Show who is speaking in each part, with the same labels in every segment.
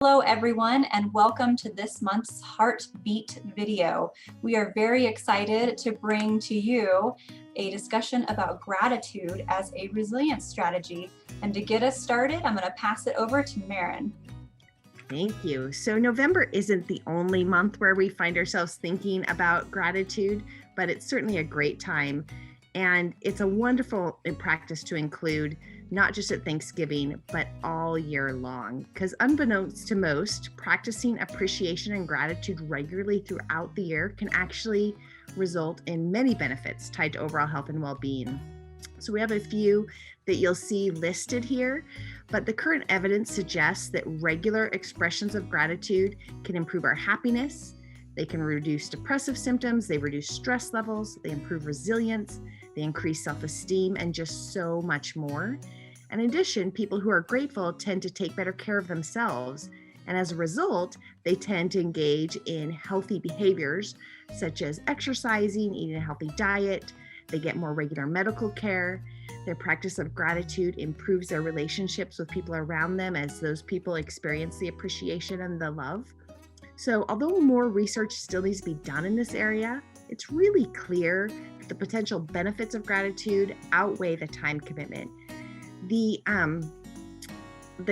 Speaker 1: Hello everyone, and welcome to this month's Heartbeat video. We are very excited to bring to you a discussion about gratitude as a resilience strategy. And to get us started, I'm going to pass it over to Maren.
Speaker 2: Thank you. So November isn't the only month where we find ourselves thinking about gratitude, but it's certainly a great time. And it's a wonderful practice to include, not just at Thanksgiving, but all year long. Because unbeknownst to most, practicing appreciation and gratitude regularly throughout the year can actually result in many benefits tied to overall health and well-being. So we have a few that you'll see listed here, but the current evidence suggests that regular expressions of gratitude can improve our happiness. They can reduce depressive symptoms, they reduce stress levels, they improve resilience, they increase self-esteem, and just so much more. And in addition, people who are grateful tend to take better care of themselves. And as a result, they tend to engage in healthy behaviors such as exercising, eating a healthy diet. They get more regular medical care. Their practice of gratitude improves their relationships with people around them as those people experience the appreciation and the love. So although more research still needs to be done in this area, it's really clear that the potential benefits of gratitude outweigh the time commitment. The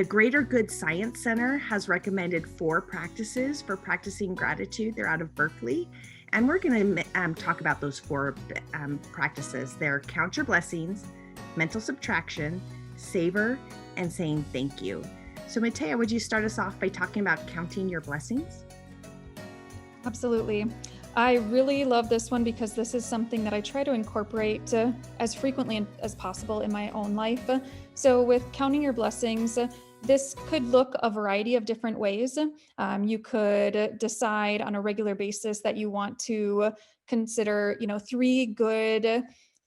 Speaker 2: Greater Good Science Center has recommended 4 practices for practicing gratitude. They're out of Berkeley. And we're going to talk about those 4 practices. They're count your blessings, mental subtraction, savor, and saying thank you. So Matea, would you start us off by talking about counting your blessings?
Speaker 3: Absolutely. I really love this one because this is something that I try to incorporate as frequently as possible in my own life. So with counting your blessings, this could look a variety of different ways. You could decide on a regular basis that you want to consider, 3 good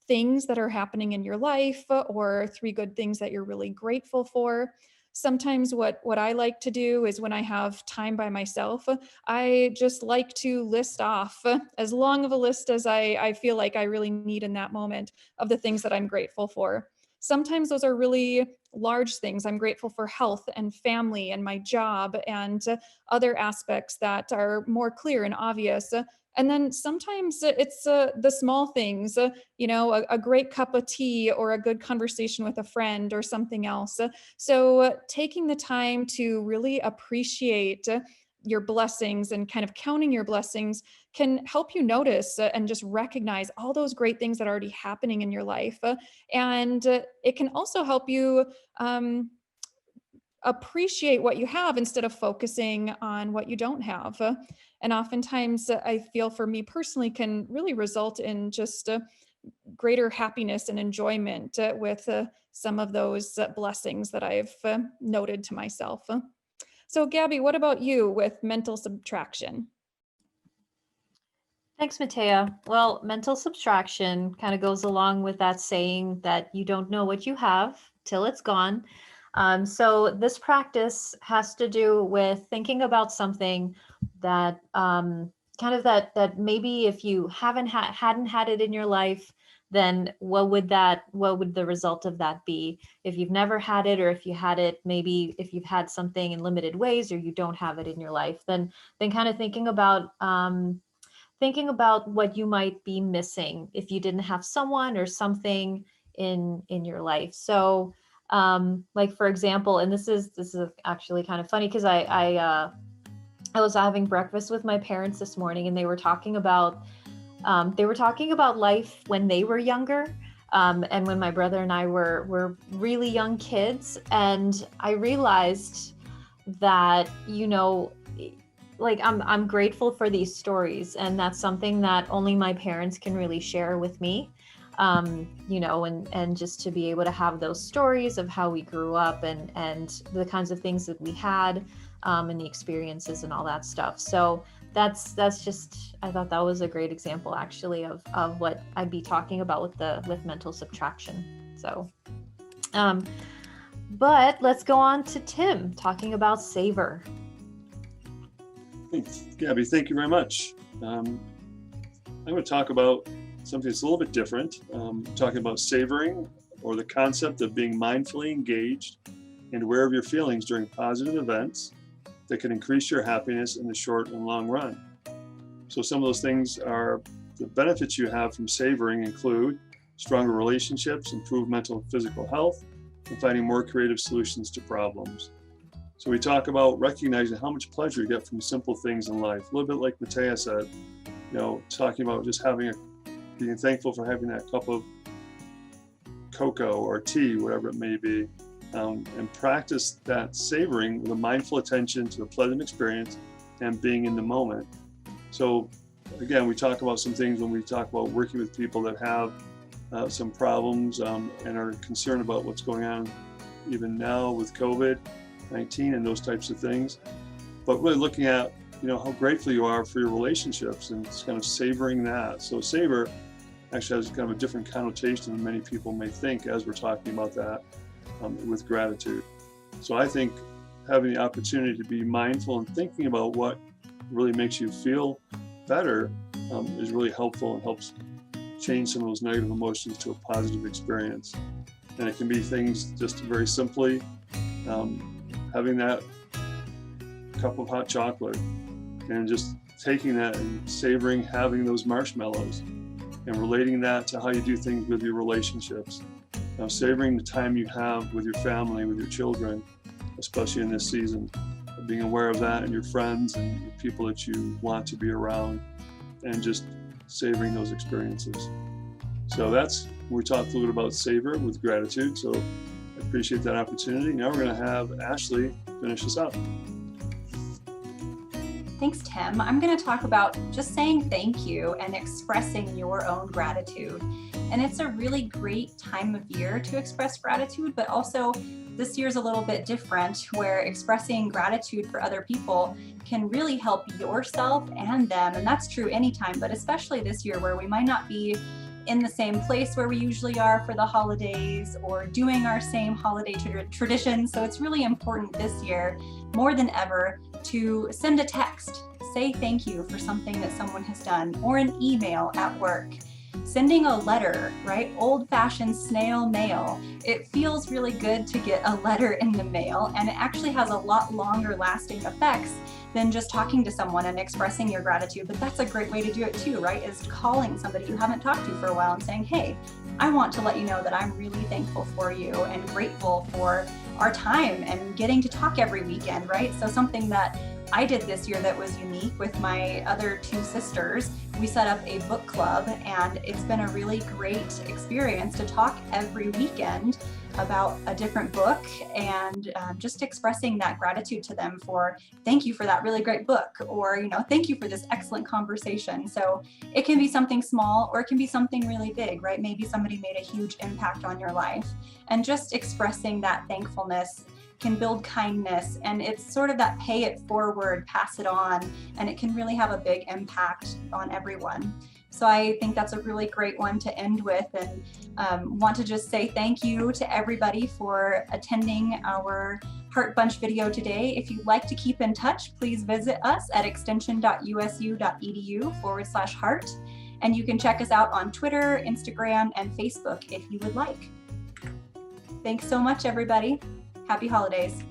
Speaker 3: things that are happening in your life or 3 good things that you're really grateful for. Sometimes what I like to do is when I have time by myself, I just like to list off as long of a list as I feel like I really need in that moment of the things that I'm grateful for. Sometimes those are really large things. I'm grateful for health and family and my job and other aspects that are more clear and obvious. And then sometimes it's the small things, a great cup of tea or a good conversation with a friend or something else. So taking the time to really appreciate your blessings and kind of counting your blessings can help you notice and just recognize all those great things that are already happening in your life. And it can also help you appreciate what you have instead of focusing on what you don't have. And oftentimes I feel for me personally can really result in just greater happiness and enjoyment with some of those blessings that I've noted to myself. So Gabby, what about you with mental subtraction?
Speaker 4: Thanks, Matea. Well, mental subtraction kind of goes along with that saying that you don't know what you have till it's gone. So this practice has to do with thinking about something that that maybe if you hadn't had it in your life, then what would the result of that be? If you've never had it, or if you had it, maybe if you've had something in limited ways, or you don't have it in your life, then kind of thinking about what you might be missing if you didn't have someone or something in your life. So like for example, and this is actually kind of funny because I was having breakfast with my parents this morning, and they were talking about life when they were younger, and when my brother and I were really young kids. And I realized that, like I'm grateful for these stories, and that's something that only my parents can really share with me. And just to be able to have those stories of how we grew up and the kinds of things that we had, and the experiences and all that stuff. So that's just, I thought that was a great example actually of what I'd be talking about with mental subtraction. So, but let's go on to Tim talking about savor.
Speaker 5: Thanks, Gabby. Thank you very much. I'm going to talk about something that's a little bit different. Talking about savoring, or the concept of being mindfully engaged and aware of your feelings during positive events. that can increase your happiness in the short and long run. So some of those things are the benefits you have from savoring include stronger relationships, improved mental and physical health, and finding more creative solutions to problems. So we talk about recognizing how much pleasure you get from simple things in life. A little bit like Matea said, talking about just being thankful for having that cup of cocoa or tea, whatever it may be, and practice that savoring with a mindful attention to the pleasant experience and being in the moment. So again, we talk about some things when we talk about working with people that have some problems and are concerned about what's going on even now with COVID-19 and those types of things. But really looking at, how grateful you are for your relationships and just kind of savoring that. So savor actually has kind of a different connotation than many people may think as we're talking about that with gratitude. So I think having the opportunity to be mindful and thinking about what really makes you feel better is really helpful and helps change some of those negative emotions to a positive experience. And it can be things just very simply having that cup of hot chocolate and just taking that and savoring having those marshmallows and relating that to how you do things with your relationships. Savoring the time you have with your family, with your children, especially in this season, being aware of that and your friends and the people that you want to be around, and just savoring those experiences. So we talked a little bit about savor with gratitude. So I appreciate that opportunity. Now we're going to have Ashley finish us up.
Speaker 1: Thanks, Tim. I'm going to talk about just saying thank you and expressing your own gratitude. And it's a really great time of year to express gratitude, but also this year's a little bit different, where expressing gratitude for other people can really help yourself and them. And that's true anytime, but especially this year where we might not be in the same place where we usually are for the holidays or doing our same holiday traditions. So it's really important this year, more than ever, to send a text, say thank you for something that someone has done, or an email at work. Sending a letter, right? Old-fashioned snail mail. It feels really good to get a letter in the mail, and it actually has a lot longer lasting effects than just talking to someone and expressing your gratitude. But that's a great way to do it too, right? Is calling somebody you haven't talked to for a while and saying, hey, I want to let you know that I'm really thankful for you and grateful for our time and getting to talk every weekend, right? So something that I did this year that was unique with my other two sisters, we set up a book club, and it's been a really great experience to talk every weekend about a different book and just expressing that gratitude to them for thank you for that really great book, or thank you for this excellent conversation. So it can be something small or it can be something really big, right? Maybe somebody made a huge impact on your life, and just expressing that thankfulness can build kindness, and it's sort of that pay it forward, pass it on, and it can really have a big impact on everyone. So I think that's a really great one to end with, and want to just say thank you to everybody for attending our Heart Bunch video today. If you'd like to keep in touch, please visit us at extension.usu.edu/heart, and you can check us out on Twitter, Instagram, and Facebook if you would like. Thanks so much, everybody. Happy holidays.